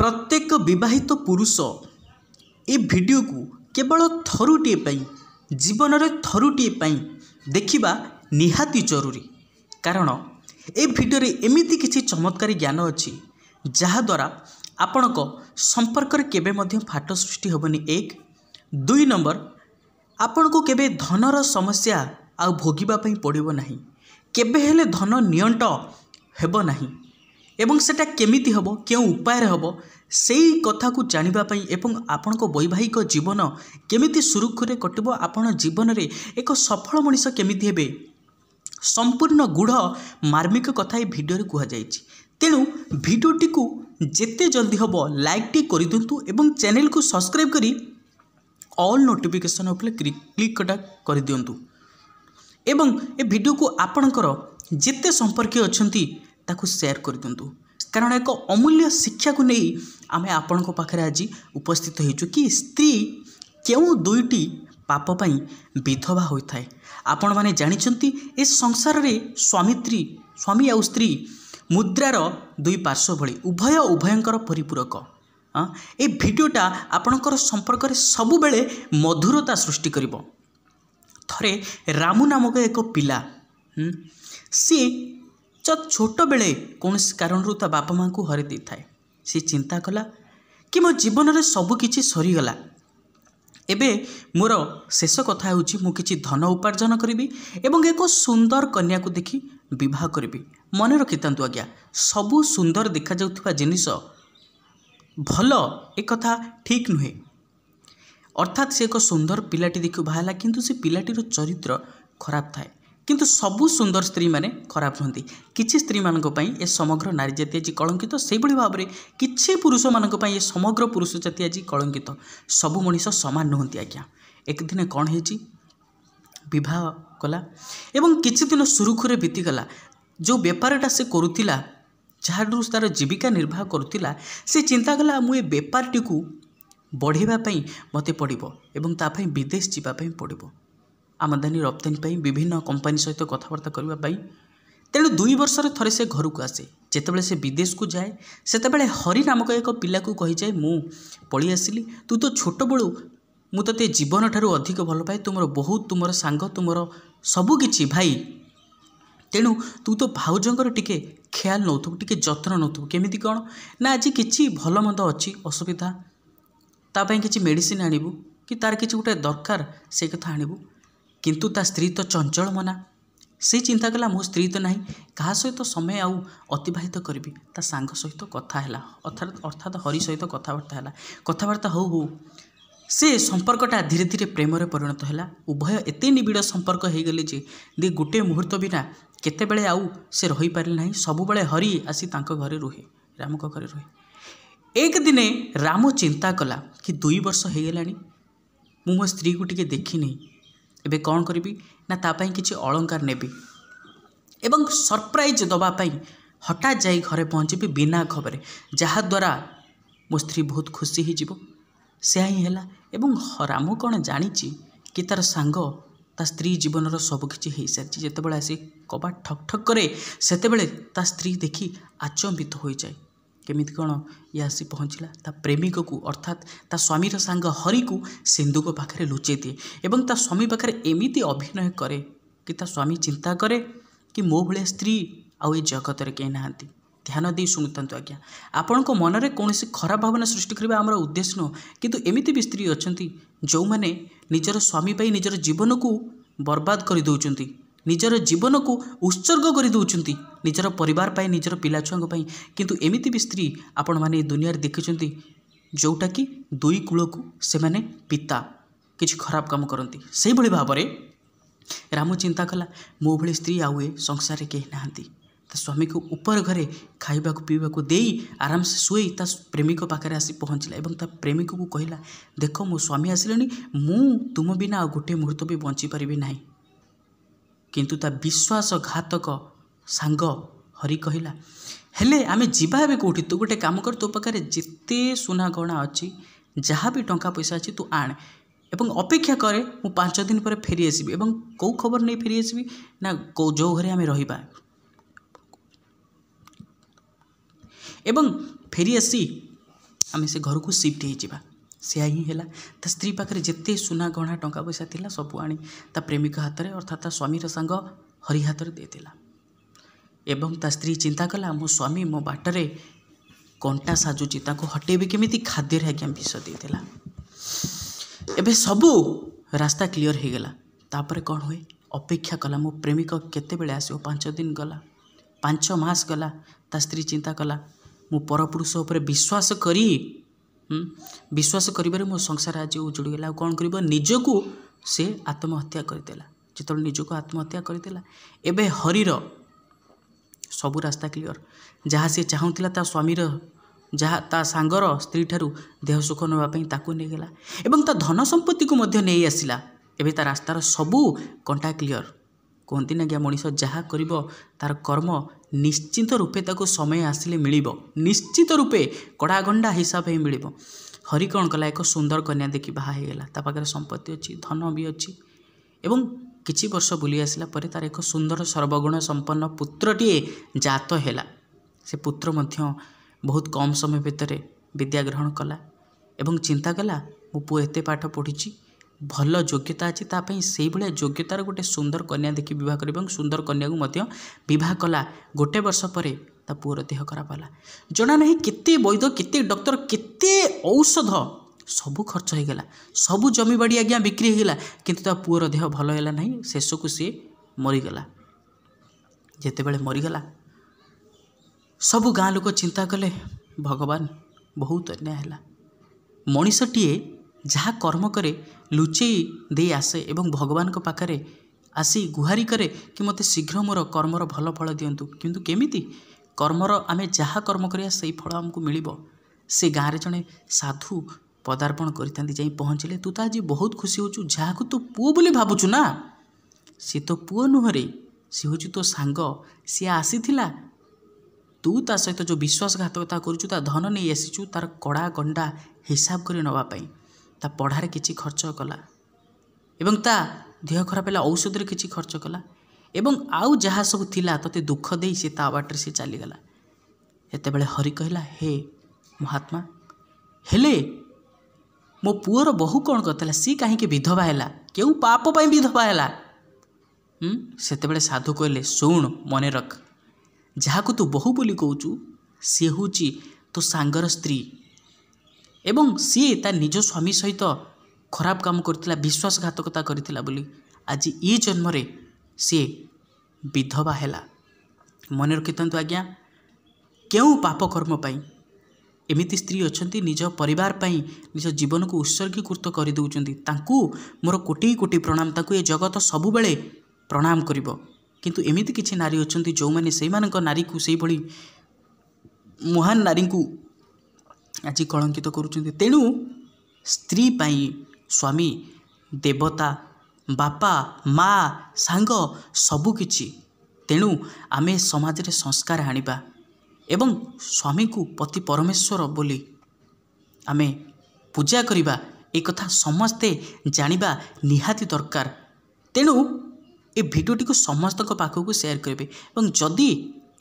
प्रत्येक विवाहित पुरुष ए वीडियो को केवल थरुटे पाई जीवन में थरुटे पाई देखिबा निहाती जरूरी। कारण ए वीडियो रे एमिति किछि चमत्कारी ज्ञान अछि जहाद्वारा आपणक संपर्क केबे मध्य फाट सृष्टि हेबनी। एक दुई नंबर आपण को केबे धनर समस्या आ भोगिबा पई पड़िबो नाही, केबे हेले धन नियंट हेबो नाही एवं सेटा केमिति हबो केउ उपाय रे हबो सेई कथा को जानिबा पई एवं आपण को वैवाहिक जीवन केमिति सुरुखुरे कटिबो, आपण जीवन रे एक सफल मनुष्य केमिति हेबे संपूर्ण गुढ़ मार्मिक कथा ए वीडियो रे कुहा जायछि। तेणु वीडियोटी को जेते जल्दी हबो लाइक टी करि दंतु एवं चैनल को सब्सक्राइब करी ऑल नोटिफिकेशन उपले क्लिक कर दिंतु एवं ए वीडियो को आपणकर जेते संपर्क अछंती ताकू शेयर कर दिंतु। कारण एक अमूल्य शिक्षा को नहीं आम आपण पाखे आज उपस्थित होइछु कि स्त्री केउ दुईटी पाप पई विधवा होता है। आपण माने जानिछंती ए संसार रे स्वामी आ स्त्री मुद्रार दुई पार्श्व भली उभय उभयंकर परिपूरक। ए वीडियोटा आपणकर संपर्क रे सबु बेले मधुरता सृष्टि करिवो। थरे रामू नामक एक पिला सी छोट बेले कौन कारण ता बापा माँ को हरि दे थाए। सी चिंता कला कि मो जीवन रे सब किछि सरीगला, एबे मोर शेष कथा होछि मु किछि धन उपार्जन करिवि एवं एक सुंदर कन्या को देखि विवाह करिवि। मन रखितांतु आज्ञा, सबु सुंदर देखा जाउथबा जिनिस भल एक कथा ठीक नुहे। अर्थात से एक सुंदर पिलाटी देखि बाहला किंतु से पिलाटीर चरित्र खराब थाए। किंतु सबु सुंदर स्त्री माने खराब नहंती। किछि स्त्री मानक पई ए समग्र नारी जाति आज कलंकित, से भली भाव रे किछि पुरुष मानक पई ए समग्र पुरुष जाति आज कलंकित। सबु मनीष समान नहंती आज्ञा। एक दिन कौन हेछि विवाह कला एवं किछि दिन सुरुखुरे बीती गला। जो बेपारटा से करुतिला जहाडू तार जीविका निर्वाह करुतिला से चिंता कला मु ए बेपारटी को बढ़ेबा पई मते पड़िबो एवं ता पई विदेश जीवा पई पड़िबो, आमदानी रप्तानी पई विभिन्न कंपनी सहित कथबार्ता करबा पई। तेणु 2 वर्ष थरे से घर को आसे। जेतेबेले से विदेश को जाए सेतेबेले हरि नामक एक पिला को कहि जाए मु पळी आसिली, तू तो छोट बळू मु तते जीवन ठारू अधिक भल पाए, तुमर बहुत तुमर सांग तुमर सबु किछि भाई। तेणु तू तो भाउजंकर टिके ख्याल नौथु टिके जत्न नौथु। केमिति कोन ना आज किछि भल मंद अछि असुविधा ता पई किछि मेडिसिन आनिबु कि तार किछि गोटे दरकार से कथा आनिबु। किंतु ता स्त्री तो चंचल मना। से चिंता कला मो स्त्री तो नहीं कहा सहित समय आउ अतिबाहित करी ता सांग सहित कथा है अर्थात हरि सहित कथबार्ता हो से संपर्कटा धीरे धीरे प्रेम रे परिणत है। उभय एते निबिड़ संपर्क हो गले जे दे गोटे मुहूर्त बिना केते बेले आउ से रही पारे नहीं। सबु बेले हरि आसी तांको घरे रुहे, राम को घरे रुहे। एक दिने राम चिंता कला कि 2 वर्ष हो गलानी मु मो स्त्री को टिके देखी नहीं, एबे कौन करी ना तापाई किछि अलंकार नेबी एवं सरप्राइज दवापाई हठात जाई घरे पहुँचबी बिना खबर जहाद्वारा मो स्त्री बहुत खुशी ही जीवो। से ही है एवं राम कौन जानी कि तार सांग ता स्त्री जीवन सब किछि हो सारी। जितेबाला आसी कबाट ठक ठक करे सेतेबेले ता स्त्री देखी आचंबित हो जाए। केमिति कौन ये आसी पहुँचला ता प्रेमिक को अर्थात ता स्वामीर सांग हरि को सिंधु को पाखे लुचे दिए एवं ता स्वामी पाखे एमिति अभिनय करे कि ता स्वामी चिंता करे कि मो भले स्त्री आउ ए जगत रे केही नाहांती। ध्यान दे शुणुतांतु आज्ञा, आपण को मन रे कोनोसी खराब भावना सृष्टि करबा हमर उद्देश्य न, किंतु एमिति भी स्त्री अछंती जो माने निजर स्वामी पई निजर जीवन को बर्बाद कर दउचंती, निजर जीवन को उत्सर्ग कर दउचंती निजर परिवार पाई निजर पिला छुआ पाई। किंतु एमिति भी स्त्री आपण माने दुनिया रे देखिचंती जोटा कि 2 कूल को से माने पिता किछि खराब काम करंती। सेही भली भाव रे राम चिंता कला मो भली स्त्री आउ ए संसार रे केही नाहांती। ता स्वामी को ऊपर घरे खाइबा को पीबा को देई आराम से सोई ता प्रेमिक पाखे आसी पहुँचला एवं ता प्रेमिक को कहला देख मो स्वामी आसिलेनी मु तुम बिना गोटे मुहूर्त भी बंची पारिबी नाही। किंतु ता विश्वासघातक सांग हरि कहला हेले आमे जीवा हे कौटी, तू गोटे काम कर, तो पाखे जिते सुना गहना अच्छी जहाँ भी टंका पैसा अच्छी तू आण एवं अपेक्षा करे मु 5 दिन पर फेरी आसबि एवं कौ खबर नहीं फेरी आसबि ना जो घरे आमे रहिबा एवं फेरी आसी आम से घर को सिफ्ट हो से ही है ता स्त्री पाखे जिते सुना गहना टंका पैसा थिला सब आनी ता प्रेमिक हाथ में अर्थात ता स्वामीर सांग हरि हाथ में देला एवं ता स्त्री चिंता कला मो स्वामी मो बाटरे कंटा साजुची ताको हटेबे केमिति खाद्य आज्ञा विष देला एबे सबू रास्ता क्लीयर हो गला तापर कौन हुए अपेक्षा कला मो प्रेमिक केते बेले आसो 5 दिन गला 5 मास गला ता स्त्री चिंता कला मो परपुरुष उपर विश्वास करी विश्वास करिबारे मो संसार आज उजुड़ी गला कौन करिबो निजको से आत्महत्या करदेला जिते निजको आत्महत्या करदेला एबे हरिर सबू रास्ता क्लीयर जहाँ से चाहूला ता स्वामीर जहाँ ता सांगर स्त्री ठारू देह सुख नापी ताकू नहीं गला एवं ता धन संपत्ति को मध्य नहीं आसिला एबे ता रास्तार सबू कंटा क्लीयर कहती ना क्या मनीष जहाँ कर तार कर्म निश्चित रूपे ताको समय आसिले मिलिबो निश्चित रूपे कड़ा गंडा हिसाब ही मिलिबो हरि कौन कला एक सुंदर कन्या देखी बाहा होगला ता पाखे संपत्ति अच्छी धन भी अच्छी एवं किछि वर्ष बुली आसला परे तार एक सुंदर सर्वगुण संपन्न पुत्रटीए जात हैला से पुत्र मध्य बहुत कम समय भितर विद्या ग्रहण कला एवं चिंता कला मो पुओ एते पाठ पढ़ी भल योग्यता अच्छी तापाई से भाया योग्यतार गोटे सुंदर कन्या देखी विवाह कर सुंदर कन्या को मध्य विवाह कला गोटे वर्ष पर ता पुओर देह खराब है जना नहीं केते वैद्य केते डॉक्टर केते औषध सबू खर्च हो गला सबू जमी बाड़ी आज्ञा बिक्री होगा किंतु ता पुओर देह भल है ना शेष को सी मरीगला जिते बड़े मरीगला सबू गाँ लोक चिंता कले भगवान बहुत अन्याय है मनीषटीए जहाँ कर्म करे लुचेई दे आसे एवं भगवान को पाखरे आसी गुहारी करे कि मते शीघ्र मोर कर्मर भल फल दिंतु किंतु केमिति कर्मर आमे जहाँ कर्म करिया सेई फल हमको मिलिबो से गाँव जड़े साधु पदार्पण करथांती जाई पहुँचले तू तो आज बहुत खुशी होचु जहाँ को तू पुओ बोली भावुचु ना सी तो पुओ नुहरे सी होचु तो सांग सी आसीथिला तू ता सहित जो विश्वासघातकता करुचु ता धन नहीं आसीचु तार कड़ा गंडा हिसाब कर नवापाई ता पढ़ारे किछि खर्च कला एवं ता देह खराब है औषध किछि खर्च कला एवं आउ जहाँ सब थिला तते दुख दे सी ता बाटर से चलीगला एते बेले हरि कहला हे महात्मा हेले मो पुओर बहु कौन करता सी कहीं विधवा है क्यों पाप पाई विधवा है सेते बेले साधु कहले शुण मने रख जहाँ को तू बहु बोली कहूचु सी हूँ तो सांगर स्त्री एवं सी ता निज स्वामी सहित खराब काम करथिला विश्वासघातकता करथिला बोली आज ये जन्म रे सी विधवा हैला मन रखिथंतु आज्ञा क्यों पाप कर्म पाई एमिति स्त्री अच्छी निज परिवार पाई निज जीवन को उत्सर्गीकृत कर दउचंती तांकू मोर कोटि कोटि प्रणाम तांकू ए जगत सबुबेले प्रणाम करिवो किंतु एमिति किछि नारी अच्छी जो मैंने से नारी को से भली महान नारी को आज कलंकित करुचंती तेणु स्त्री पाई स्वामी देवता बापा माँ सांग सबुकिछि तेणु आमे समाज रे संस्कार आनिबा एवं स्वामी को पति परमेश्वर बोली आमे पूजा करिबा एक कथा समस्ते जानिबा निहाती दरकार तेणु ए भिडियोटी को समस्त पाखक शेयर करेंगे और जदि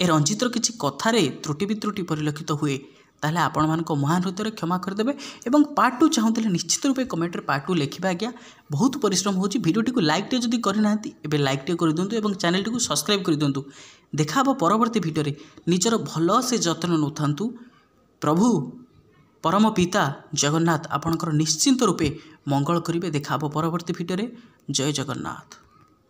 ए रंजितर किसी कथार त्रुटि वित्रुटि परिलक्षित हुए ताहले आपण मानक महान हृदय क्षमा करदेवे एवं पार्ट 2 चाहूँगे निश्चित रूपे कमेंट पार्ट 2 लिखा आज्ञा बहुत परिश्रम होची भिडियोटी को लाइक टे जदि करना एबे लाइक टे कर दिंतु एवं चैनल टी को सब्सक्राइब कर दिंतु देखा परवर्ती भिडियो निजर भल से जत्न नौथांतु प्रभु परम पिता जगन्नाथ आपणकर निश्चिंत रूपे मंगल करिवे देखा परवर्ती भिडियो जय जगन्नाथ।